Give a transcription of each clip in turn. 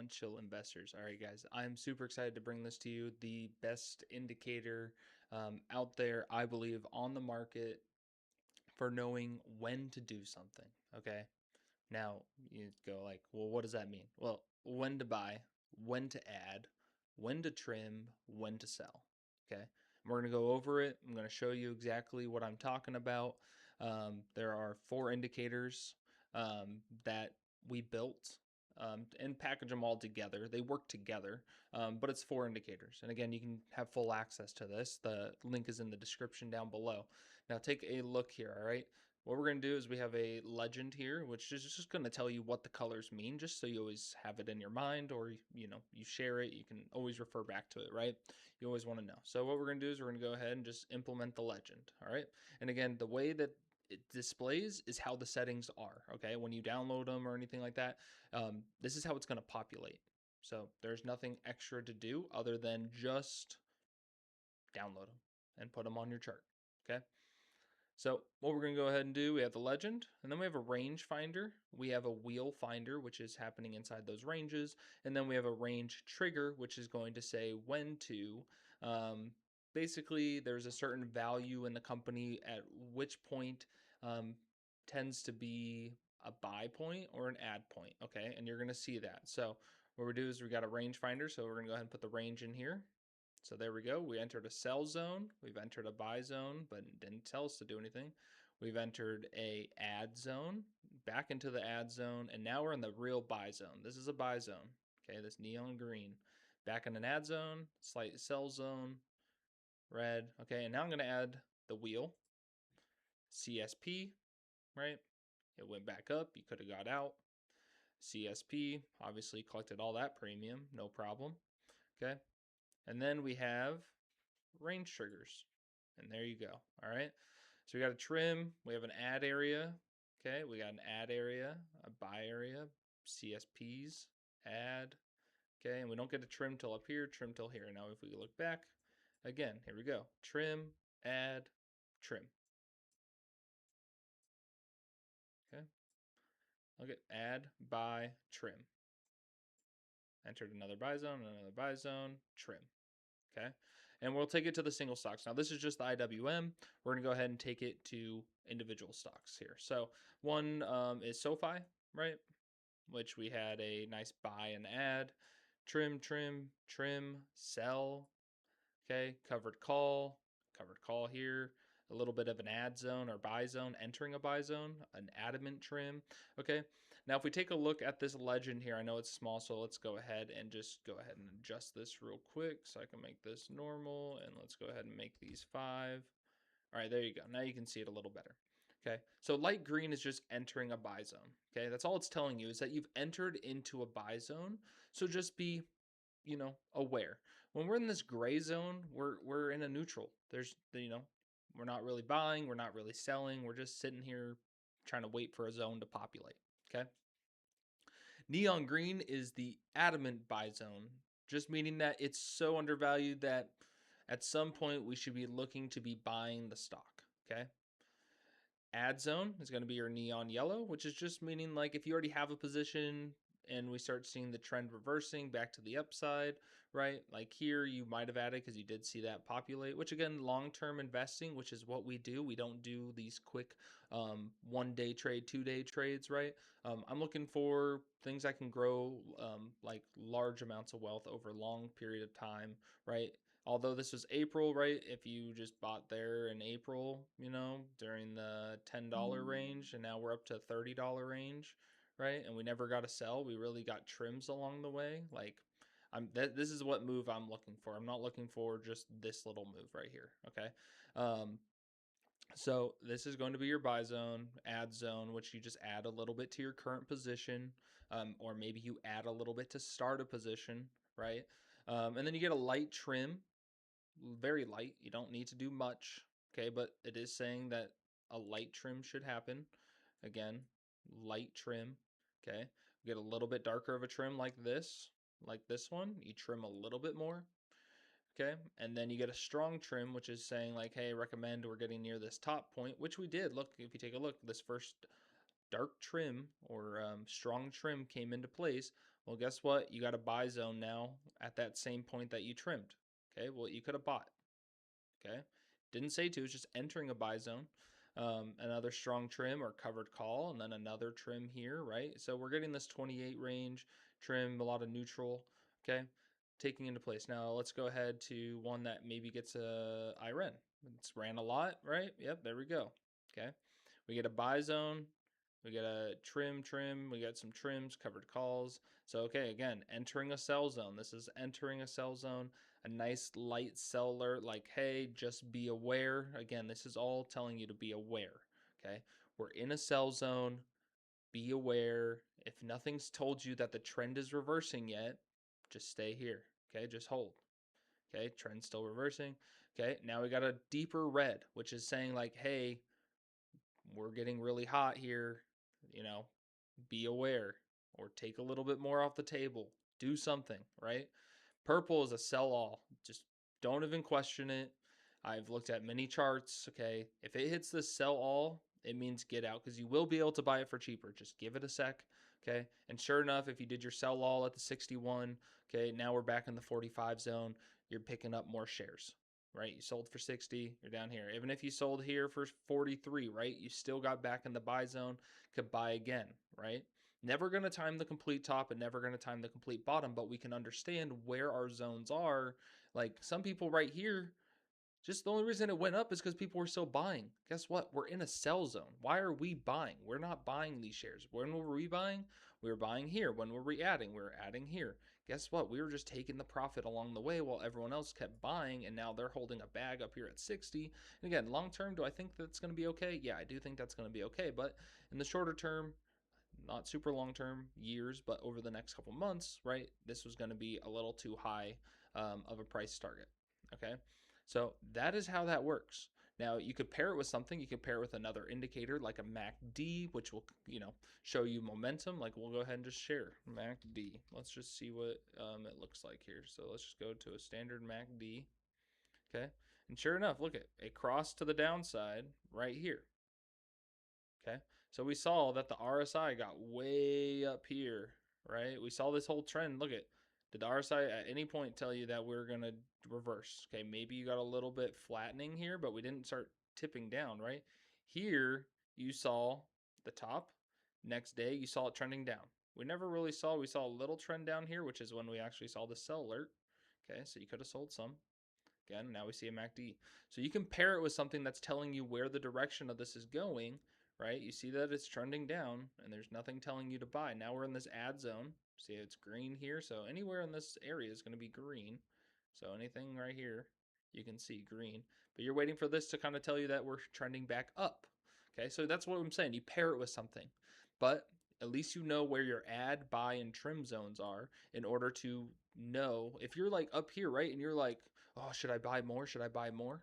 on Chill Investors. All right, guys, I'm super excited to bring this to you. The best indicator out there, I believe, on the market for knowing when to do something. Okay. Now you go like, well, what does that mean? Well, when to buy, when to add, when to trim, when to sell. Okay. We're going to go over it. I'm going to show you exactly what I'm talking about. There are 4 indicators that we built and package them all together. They work together, but it's 4 indicators. And again, you can have full access to this. The link is in the description down below. Now take a look here, all right? What we're going to do is we have a legend here, which is just going to tell you what the colors mean, just so you always have it in your mind, or, you share it. You can always refer back to it, right? You always want to know. So what we're going to do is we're going to go ahead and just implement the legend, all right? And again, the way that it displays is how the settings are, okay? When you download them or anything like that, this is how it's going to populate. So there's nothing extra to do other than just download them and put them on your chart, okay? So what we're going to go ahead and do, we have the legend, and then we have a range finder. We have a wheel finder, which is happening inside those ranges. And then we have a range trigger, which is going to say when to. Basically, there's a certain value in the company at which point tends to be a buy point or an add point, okay? And you're going to see that. So what we do is we got a range finder, so we're going to go ahead and put the range in here. So there we go. We entered a sell zone. We've entered a buy zone, but it didn't tell us to do anything. We've entered a add zone, back into the add zone, and now we're in the real buy zone. This is a buy zone, okay, this neon green. Back in an add zone, slight sell zone, red, okay, and now I'm going to add the wheel, CSP, right? It went back up. You could have got out. CSP, obviously collected all that premium, no problem, okay? And then we have range triggers. And there you go. All right. So we got a trim. We have an add area. Okay. We got an add area, a buy area, CSPs, add. Okay. And we don't get a trim till up here, trim till here. Now, if we look back again, here we go. Trim, add, trim. Okay. Look at add, buy, trim. Entered another buy zone, trim. Okay. And we'll take it to the single stocks. Now, this is just the IWM. We're going to go ahead and take it to individual stocks here. So one is SoFi, right? Which we had a nice buy and add. Trim, trim, trim, sell. Okay. Covered call here. A little bit of an add zone or buy zone, entering a buy zone, an adamant trim. Okay. Now, if we take a look at this legend here, I know it's small, so let's go ahead and just go ahead and adjust this real quick so I can make this normal. And let's go ahead and make these 5. All right, there you go. Now you can see it a little better. Okay, so light green is just entering a buy zone. Okay, that's all it's telling you is that you've entered into a buy zone. So just be, aware. When we're in this gray zone, we're in a neutral. There's, we're not really buying, we're not really selling. We're just sitting here trying to wait for a zone to populate. Okay. Neon green is the adamant buy zone, just meaning that it's so undervalued that at some point we should be looking to be buying the stock. Okay. Add zone is going to be your neon yellow, which is just meaning like if you already have a position and we start seeing the trend reversing back to the upside, right? Like here, you might have added because you did see that populate, which again, long-term investing, which is what we do. We don't do these quick 1-day trade, 2-day trades, right? I'm looking for things I can grow like large amounts of wealth over a long period of time, right? Although this was April, right? If you just bought there in April, during the $10 range, and now we're up to $30 range, right? And we never got a sell. We really got trims along the way. Like, this is what move I'm looking for. I'm not looking for just this little move right here. Okay. So this is going to be your buy zone, add zone, which you just add a little bit to your current position, or maybe you add a little bit to start a position, right? And then you get a light trim, very light. You don't need to do much, okay? But it is saying that a light trim should happen. Again, light trim, okay? Get a little bit darker of a trim like this one. You trim a little bit more, okay? And then you get a strong trim, which is saying like, hey, recommend we're getting near this top point, which we did. Look, if you take a look, this first dark trim or strong trim came into place Well, guess what? You got a buy zone now at that same point that you trimmed. Okay, well, you could have bought. Okay, didn't say to, it's just entering a buy zone. Another strong trim or covered call, and then another trim here, right? So we're getting this 28 range trim, a lot of neutral. Okay, taking into place. Now let's go ahead to one that maybe gets a IREN. It's ran a lot, right? Yep, there we go. Okay, we get a buy zone. We get a trim. We got some trims, covered calls. So, okay, again, entering a sell zone. This is entering a sell zone. A nice light sell alert like, hey, just be aware. Again, this is all telling you to be aware. Okay, we're in a sell zone. Be aware. If nothing's told you that the trend is reversing yet, just stay here. Okay, just hold. Okay, trend's still reversing. Okay, now we got a deeper red, which is saying, like, hey, we're getting really hot here. You know, be aware or take a little bit more off the table. Do something, right? Purple is a sell all. Just don't even question it. I've looked at many charts. Okay. If it hits the sell all, it means get out because you will be able to buy it for cheaper. Just give it a sec. Okay. And sure enough, if you did your sell all at the 61, okay, now we're back in the 45 zone. You're picking up more shares, right? You sold for 60, you're down here. Even if you sold here for 43, right? You still got back in the buy zone, could buy again, right? Never going to time the complete top and never going to time the complete bottom, but we can understand where our zones are. Like some people right here, just the only reason it went up is because people were still buying. Guess what? We're in a sell zone. Why are we buying? We're not buying these shares. When were we buying? We were buying here. When were we adding? We were adding here. Guess what? We were just taking the profit along the way while everyone else kept buying, and now they're holding a bag up here at 60. And again, long term, do I think that's going to be okay? Yeah, I do think that's going to be okay. But in the shorter term, not super long term, years, but over the next couple months, right? This was going to be a little too high of a price target. Okay. So that is how that works. Now you could pair it with something. You could pair it with another indicator like a MACD, which will, show you momentum. Like we'll go ahead and just share MACD. Let's just see what it looks like here. So let's just go to a standard MACD. Okay. And sure enough, look at it crossed to the downside right here. Okay. So we saw that the RSI got way up here, right? We saw this whole trend. Look at, did the RSI at any point tell you that we're going to reverse? Okay. Maybe you got a little bit flattening here, but we didn't start tipping down, right? Here you saw the top. Next day you saw it trending down. We never really saw, we saw a little trend down here, which is when we actually saw the sell alert. Okay. So you could have sold some. Again, now we see a MACD. So you can pair it with something that's telling you where the direction of this is going, right? You see that it's trending down and there's nothing telling you to buy. Now we're in this add zone. See it's green here. So anywhere in this area is going to be green. So anything right here, you can see green. But you're waiting for this to kind of tell you that we're trending back up. Okay, so that's what I'm saying. You pair it with something. But at least you know where your add, buy, and trim zones are in order to know. If you're like up here, right, and you're like, oh, should I buy more? Should I buy more?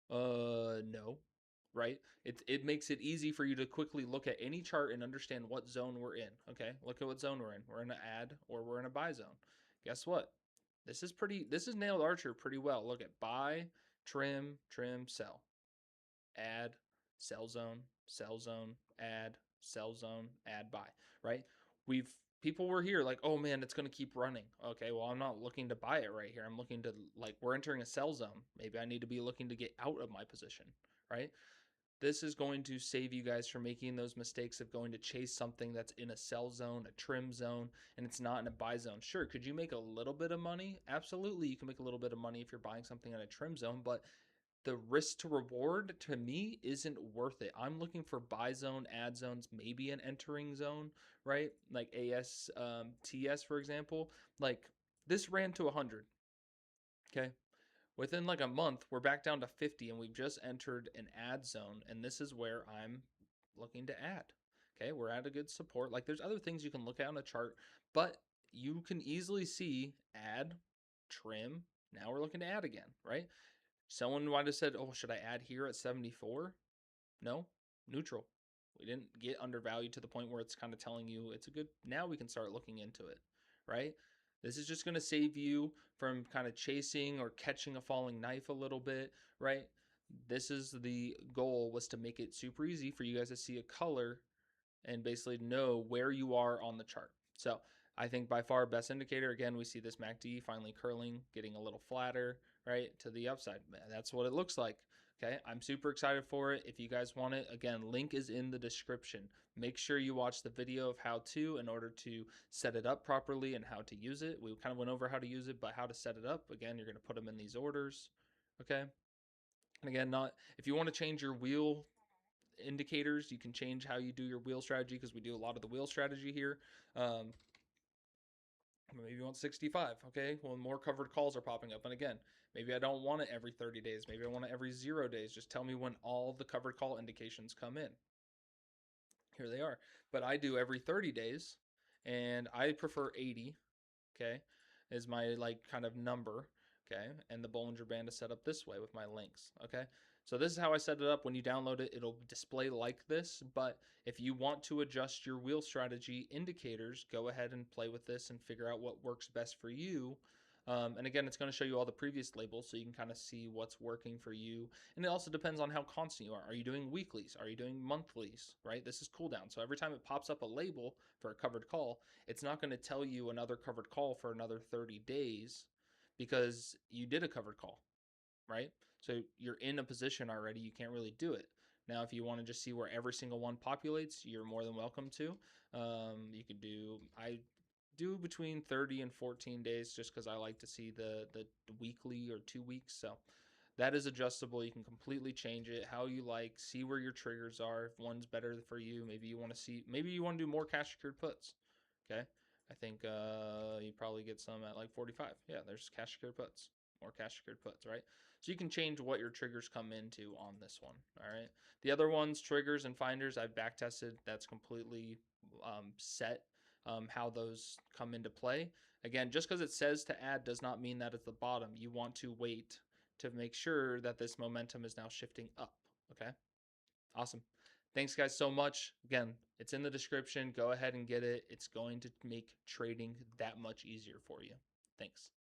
No, right? It makes it easy for you to quickly look at any chart and understand what zone we're in. Okay, look at what zone we're in. We're in an add or we're in a buy zone. Guess what? This is nailed Archer pretty well. Look at buy, trim, sell, add, sell zone, add, buy. Right? People were here like, oh man, it's going to keep running. Okay, well, I'm not looking to buy it right here. I'm looking to, like, we're entering a sell zone. Maybe I need to be looking to get out of my position, right? This is going to save you guys from making those mistakes of going to chase something that's in a sell zone, a trim zone, and it's not in a buy zone. Sure, could you make a little bit of money? Absolutely, you can make a little bit of money if you're buying something in a trim zone, but the risk to reward to me isn't worth it. I'm looking for buy zone, add zones, maybe an entering zone, right? Like TS, for example. Like this ran to 100. Okay. Within like a month, we're back down to 50 and we've just entered an add zone. And this is where I'm looking to add. Okay. We're at a good support. Like there's other things you can look at on a chart, but you can easily see add, trim. Now we're looking to add again, right? Someone might have said, oh, should I add here at 74? No, neutral. We didn't get undervalued to the point where it's kind of telling you it's a good, now we can start looking into it, right? This is just going to save you from kind of chasing or catching a falling knife a little bit, right? This is the goal, was to make it super easy for you guys to see a color and basically know where you are on the chart. So I think by far best indicator. Again, we see this MACD finally curling, getting a little flatter, right, to the upside. That's what it looks like. Okay, I'm super excited for it. If you guys want it, again, link is in the description. Make sure you watch the video of how to in order to set it up properly and how to use it. We kind of went over how to use it, but how to set it up. Again, you're going to put them in these orders. Okay. And again, not if you want to change your wheel indicators, you can change how you do your wheel strategy because we do a lot of the wheel strategy here. Maybe you want 65. Okay, well, more covered calls are popping up. And again, maybe I don't want it every 30 days. Maybe I want it every 0 days. Just tell me when all the covered call indications come in. Here they are. But I do every 30 days, and I prefer 80. Okay, is my like kind of number. Okay, and the Bollinger Band is set up this way with my links. Okay, so this is how I set it up. When you download it, it'll display like this. But if you want to adjust your wheel strategy indicators, go ahead and play with this and figure out what works best for you. And again, it's going to show you all the previous labels so you can kind of see what's working for you. And it also depends on how constant you are. Are you doing weeklies? Are you doing monthlies? Right? This is cooldown. So every time it pops up a label for a covered call, it's not going to tell you another covered call for another 30 days because you did a covered call, right? So you're in a position already. You can't really do it. Now, if you want to just see where every single one populates, you're more than welcome to. You could do, I do between 30 and 14 days just because I like to see the weekly or 2 weeks. So that is adjustable. You can completely change it how you like, see where your triggers are. If one's better for you, maybe you want to see, maybe you want to do more cash secured puts. Okay. I think you probably get some at like 45. Yeah, there's cash secured puts, more cash secured puts, right? So you can change what your triggers come into on this one. All right. The other ones, triggers and finders, I've back tested. That's completely set how those come into play. Again, just because it says to add does not mean that it's the bottom. You want to wait to make sure that this momentum is now shifting up. Okay. Awesome. Thanks, guys, so much. Again, it's in the description. Go ahead and get it. It's going to make trading that much easier for you. Thanks.